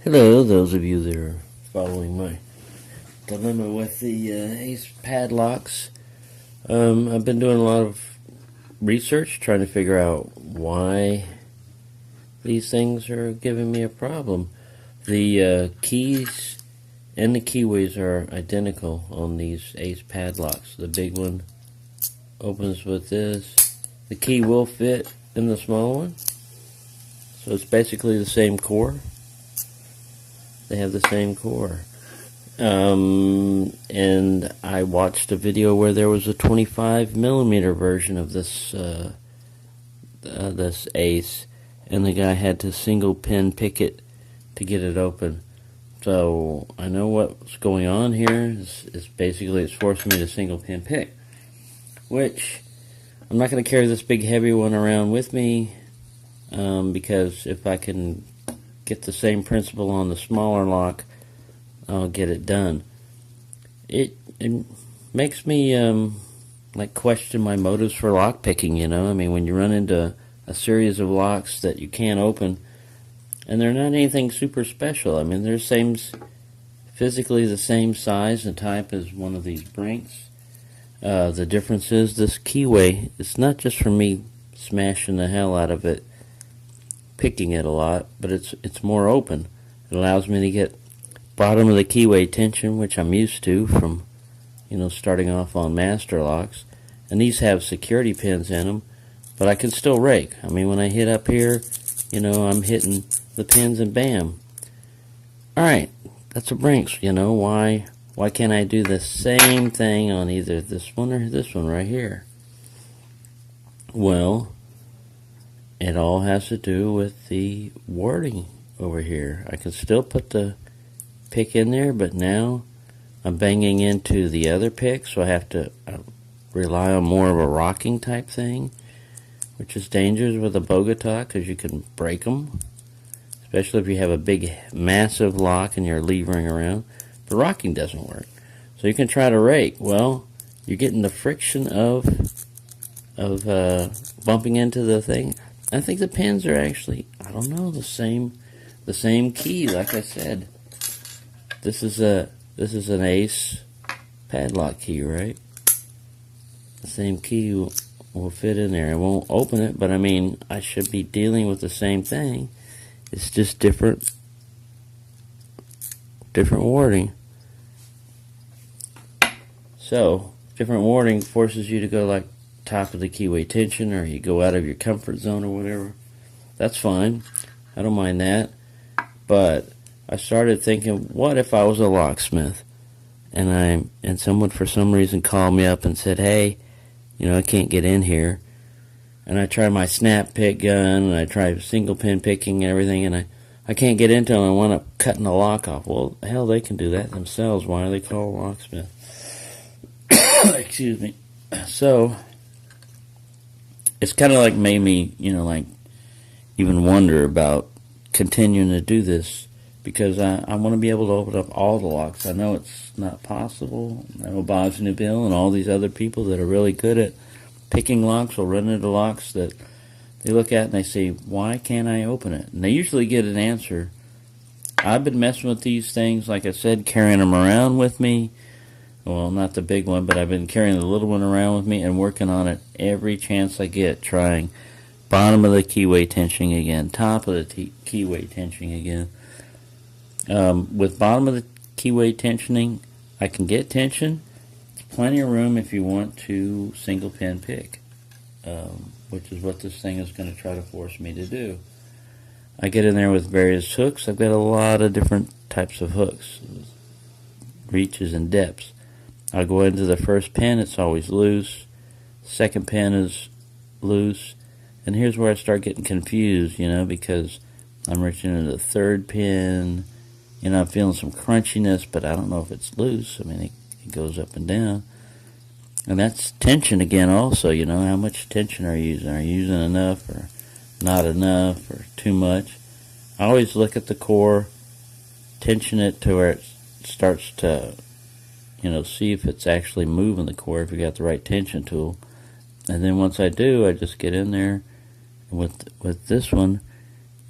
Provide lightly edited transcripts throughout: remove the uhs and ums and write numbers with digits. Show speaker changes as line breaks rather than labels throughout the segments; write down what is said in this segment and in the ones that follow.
Hello, those of you that are following my dilemma with the Ace padlocks. I've been doing a lot of research trying to figure out why these things are giving me a problem. The keys and the keyways are identical on these Ace padlocks. The big one opens with this. The key will fit in the small one, so it's basically the same core. They have the same core. And I watched a video where there was a 25mm version of this this Ace, and the guy had to single pin pick it to get it open. So I know what's going on here. It's basically it's forcing me to single pin pick, which I'm not going to carry this big heavy one around with me, because if I can get the same principle on the smaller lock, I'll get it done. It makes me like question my motives for lock picking, you know. I mean, when you run into a series of locks that you can't open, and they're not anything super special. I mean, they're physically the same size and type as one of these Brinks. The difference is this keyway. It's not just for me smashing the hell out of it, picking it a lot, but it's more open. It allows me to get bottom of the keyway tension, which I'm used to from, you know, starting off on master locks. And these have security pins in them, but I can still rake. I mean, when I hit up here, you know, I'm hitting the pins and bam. Alright, that's a Brinks, you know. Why can't I do the same thing on either this one or this one right here? Well, it all has to do with the wording over here. I can still put the pick in there, but now I'm banging into the other pick, so I have to rely on more of a rocking type thing, which is dangerous with a Bogota because you can break them, especially if you have a big, massive lock and you're levering around. But rocking doesn't work. So you can try to rake. Well, you're getting the friction of bumping into the thing. I think the pins are actually, I don't know, the same key. Like I said, this is an Ace padlock key, right? The same key will fit in there. I won't open it, but I mean, I should be dealing with the same thing. It's just different wording. So different wording forces you to go like top of the keyway tension, or you go out of your comfort zone or whatever. That's fine. I don't mind that. But I started thinking, what if I was a locksmith and someone for some reason called me up and said, hey, you know, I can't get in here, and I try my snap pick gun and I try single pin picking and everything, and I can't get into them. I want to cutting the lock off. Well, hell, they can do that themselves. Why are they called a locksmith? Excuse me. So it's kind of like made me, you know, like even wonder about continuing to do this, because I want to be able to open up all the locks. I know it's not possible. I know Bob's New Bill and all these other people that are really good at picking locks will run into locks that they look at and they say, why can't I open it? And they usually get an answer. I've been messing with these things, like I said, carrying them around with me. Well, not the big one, but I've been carrying the little one around with me and working on it every chance I get, trying bottom of the keyway tensioning again, top of the keyway tensioning again. With bottom of the keyway tensioning, I can get tension. There's plenty of room if you want to single pin pick, which is what this thing is going to try to force me to do. I get in there with various hooks. I've got a lot of different types of hooks, reaches and depths. I'll go into the first pin, it's always loose. Second pin is loose. And here's where I start getting confused, you know, because I'm reaching into the third pin. You know, I'm feeling some crunchiness, but I don't know if it's loose. I mean, it goes up and down. And that's tension again also, you know. How much tension are you using? Are you using enough or not enough or too much? I always look at the core, tension it to where it starts to, you know, see if it's actually moving the core, if you got the right tension tool. And then once I do, I just get in there. With this one,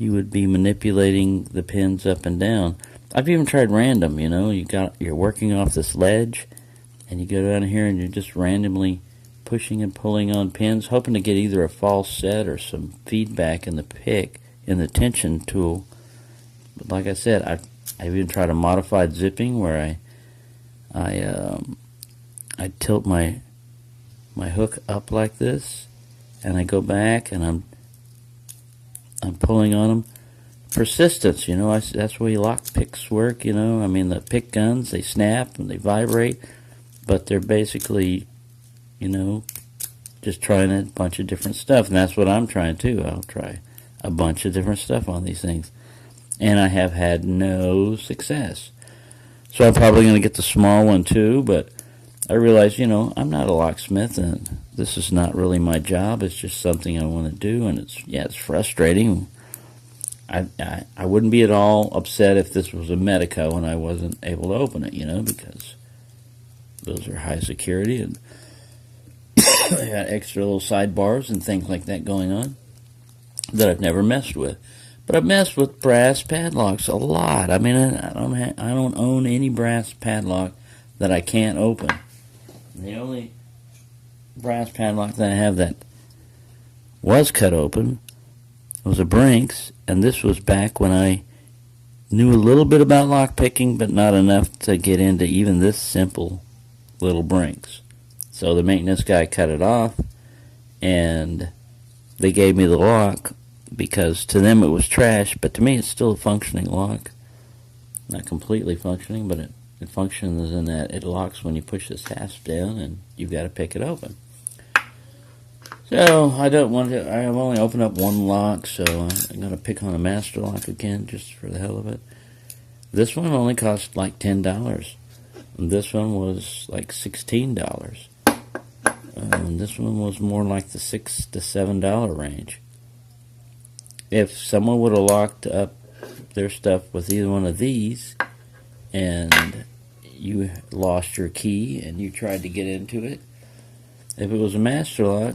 you would be manipulating the pins up and down. I've even tried random, you're working off this ledge, and you go down here and you're just randomly pushing and pulling on pins, hoping to get either a false set or some feedback in the pick, in the tension tool. But like I said, I've even tried a modified zipping where I tilt my hook up like this, and I go back and I'm pulling on them. Persistence, that's the way lock picks work, the pick guns, they snap and they vibrate, but they're basically, just trying a bunch of different stuff, and that's what I'm trying too. I'll try a bunch of different stuff on these things, and I have had no success. So I'm probably going to get the small one too, but I realize, I'm not a locksmith, and this is not really my job. It's just something I want to do, and it's frustrating. I wouldn't be at all upset if this was a Medico and I wasn't able to open it, because those are high security, and they got extra little sidebars and things like that going on that I've never messed with. But I've messed with brass padlocks a lot. I mean, I don't own any brass padlock that I can't open. The only brass padlock that I have that was cut open was a Brinks, and this was back when I knew a little bit about lock picking, but not enough to get into even this simple little Brinks. So the maintenance guy cut it off, and they gave me the lock because to them it was trash, but to me it's still a functioning lock. Not completely functioning, but it functions in that it locks when you push this hasp down, and you've got to pick it open. So I have only opened up one lock, so I'm going to pick on a master lock again just for the hell of it. This one only cost like $10. And this one was like $16. And this one was more like the $6 to $7 range. If someone would have locked up their stuff with either one of these, and you lost your key and you tried to get into it, if it was a master lock,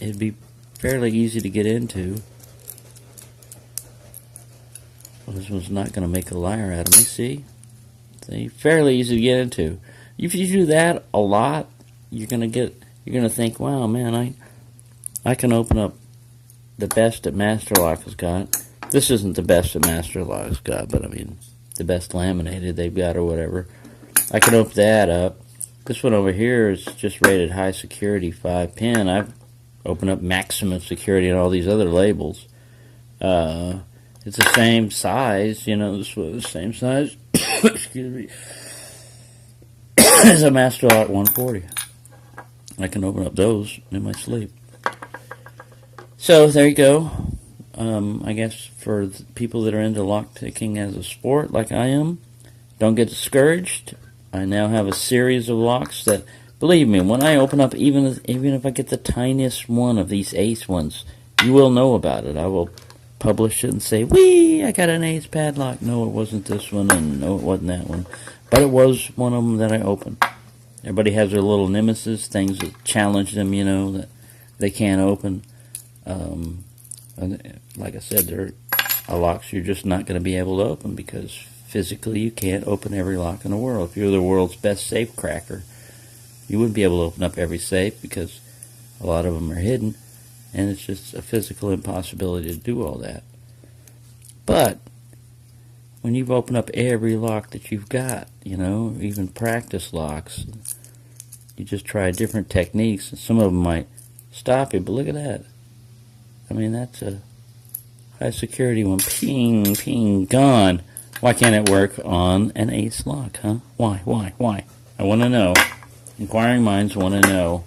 it'd be fairly easy to get into. Well, this one's not going to make a liar out of me, see? Fairly easy to get into. If you do that a lot, you're going to think, wow, man, I can open up the best that Master Lock has got. This isn't the best that Master Lock has got, but I mean, the best laminated they've got or whatever. I can open that up. This one over here is just rated high security 5-pin. I've opened up maximum security and all these other labels. It's the same size, this was the same size, excuse me, as a Master Lock 140. I can open up those in my sleep. So there you go. I guess for people that are into lock picking as a sport like I am, don't get discouraged. I now have a series of locks that, believe me, when I open up, even if I get the tiniest one of these Ace ones, you will know about it. I will publish it and say, whee, I got an Ace padlock. No, it wasn't this one, and no, it wasn't that one. But it was one of them that I opened. Everybody has their little nemesis, things that challenge them, that they can't open. And like I said, there are locks you're just not going to be able to open because physically you can't open every lock in the world. If you're the world's best safe cracker, you wouldn't be able to open up every safe because a lot of them are hidden, and it's just a physical impossibility to do all that. But when you've opened up every lock that you've got, even practice locks, you just try different techniques, and some of them might stop you, but look at that. I mean, that's a high security one. Ping, ping, gone. Why can't it work on an Ace lock, huh? Why? I want to know. Inquiring minds want to know.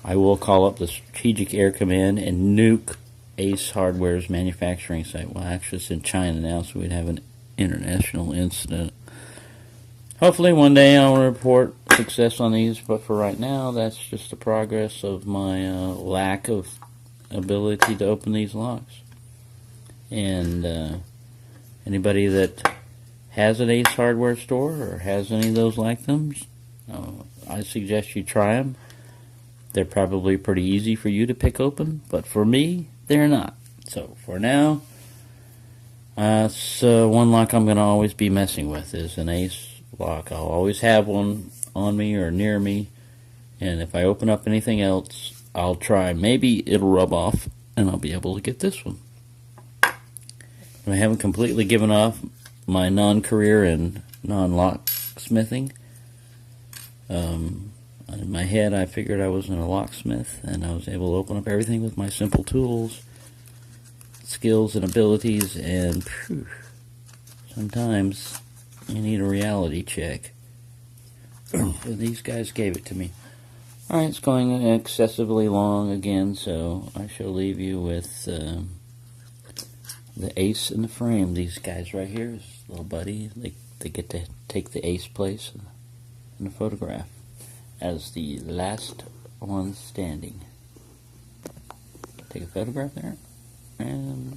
I will call up the Strategic Air Command and nuke Ace Hardware's manufacturing site. Well, actually, it's in China now, so we'd have an international incident. Hopefully, one day I'll report success on these, but for right now, that's just the progress of my lack of ability to open these locks. And anybody that has an Ace Hardware store or has any of those like them, I suggest you try them. They're probably pretty easy for you to pick open, but for me, they're not. So for now, so one lock I'm going to always be messing with is an ace lock. I'll always have one on me or near me, and if I open up anything else, I'll try. Maybe it'll rub off and I'll be able to get this one. And I haven't completely given off my non-career in non-locksmithing. In my head, I figured I wasn't a locksmith, and I was able to open up everything with my simple tools, skills, and abilities, and phew, sometimes you need a reality check. These guys gave it to me. Alright, it's going excessively long again, so I shall leave you with the ace in the frame. These guys right here, this little buddy, they get to take the ace place in the photograph as the last one standing. Take a photograph there, and